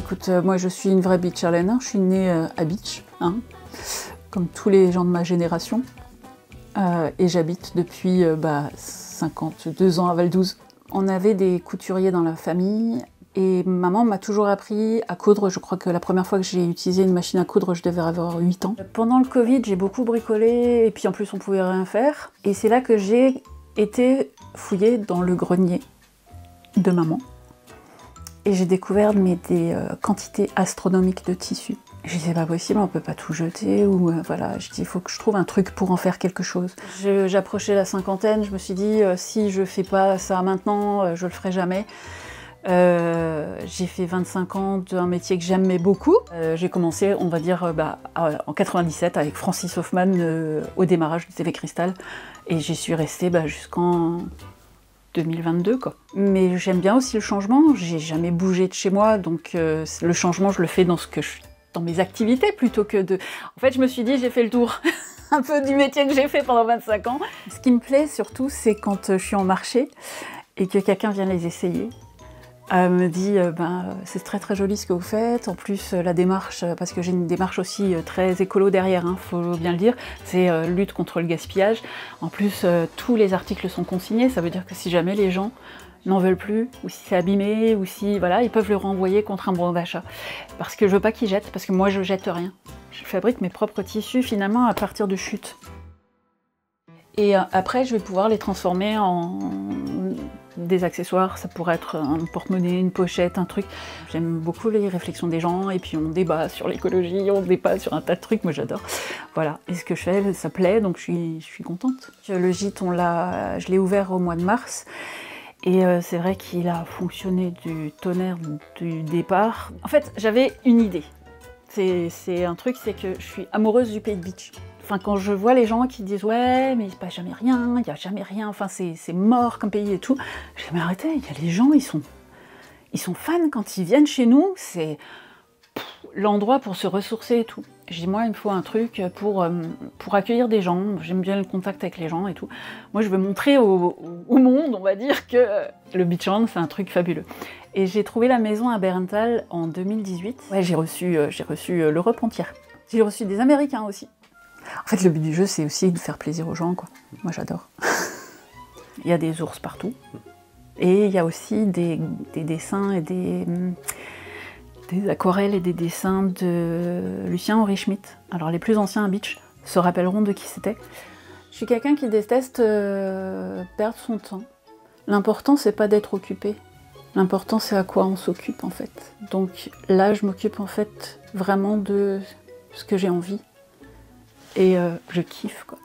Écoute, moi je suis une vraie beach Harlenain, je suis née à Beach, hein, comme tous les gens de ma génération. Et j'habite depuis 52 ans à Val-d'Ouz. On avait des couturiers dans la famille et maman m'a toujours appris à coudre. Je crois que la première fois que j'ai utilisé une machine à coudre, je devais avoir 8 ans. Pendant le Covid, j'ai beaucoup bricolé et puis en plus on pouvait rien faire. Et c'est là que j'ai été fouillée dans le grenier de maman. Et j'ai découvert des quantités astronomiques de tissus. Je dis c'est pas possible, on peut pas tout jeter, ou voilà, je dis il faut que je trouve un truc pour en faire quelque chose. J'approchais la cinquantaine, je me suis dit si je fais pas ça maintenant, je le ferai jamais. J'ai fait 25 ans d'un métier que j'aimais beaucoup. J'ai commencé, on va dire, en 97 avec Francis Hoffman au démarrage du TV Cristal, et j'y suis restée jusqu'en 2022 quoi. Mais j'aime bien aussi le changement, j'ai jamais bougé de chez moi, donc le changement je le fais dans mes activités plutôt que de... En fait je me suis dit j'ai fait le tour un peu du métier que j'ai fait pendant 25 ans. Ce qui me plaît surtout c'est quand je suis en marché et que quelqu'un vient les essayer. Me dit c'est très très joli ce que vous faites, en plus la démarche, parce que j'ai une démarche aussi très écolo derrière, hein, faut bien le dire, c'est lutte contre le gaspillage. En plus tous les articles sont consignés, ça veut dire que si jamais les gens n'en veulent plus, ou si c'est abîmé, ou si voilà, ils peuvent le renvoyer contre un bon d'achat. Parce que je veux pas qu'ils jettent, parce que moi je jette rien. Je fabrique mes propres tissus finalement à partir de chutes. Et après, je vais pouvoir les transformer en des accessoires. Ça pourrait être un porte-monnaie, une pochette, un truc. J'aime beaucoup les réflexions des gens, et puis on débat sur l'écologie, on débat sur un tas de trucs, moi j'adore. Voilà, et ce que je fais, ça plaît, donc je suis contente. Le gîte, je l'ai ouvert au mois de mars, et c'est vrai qu'il a fonctionné du tonnerre du départ. En fait, j'avais une idée. C'est un truc, c'est que je suis amoureuse du pays de Beach. Enfin, quand je vois les gens qui disent « ouais, mais il se passe jamais rien, il n'y a jamais rien, enfin c'est mort comme pays et tout », je dis « mais arrêtez, il y a les gens, ils sont fans quand ils viennent chez nous, c'est l'endroit pour se ressourcer et tout ». Je dis « moi, il me faut un truc pour accueillir des gens, j'aime bien le contact avec les gens et tout. Moi, je veux montrer au monde, on va dire, que le Beachland, c'est un truc fabuleux ». Et j'ai trouvé la maison à Bärental en 2018. Ouais, j'ai reçu l'Europe entière. J'ai reçu des Américains aussi. En fait, le but du jeu, c'est aussi de faire plaisir aux gens, quoi. Moi, j'adore. Il y a des ours partout. Et il y a aussi des dessins et des aquarelles et des dessins de Lucien Henri Schmitt. Alors, les plus anciens à Beach se rappelleront de qui c'était. Je suis quelqu'un qui déteste perdre son temps. L'important, c'est pas d'être occupé. L'important, c'est à quoi on s'occupe, en fait. Donc là, je m'occupe, en fait, vraiment de ce que j'ai envie. Et je kiffe, quoi.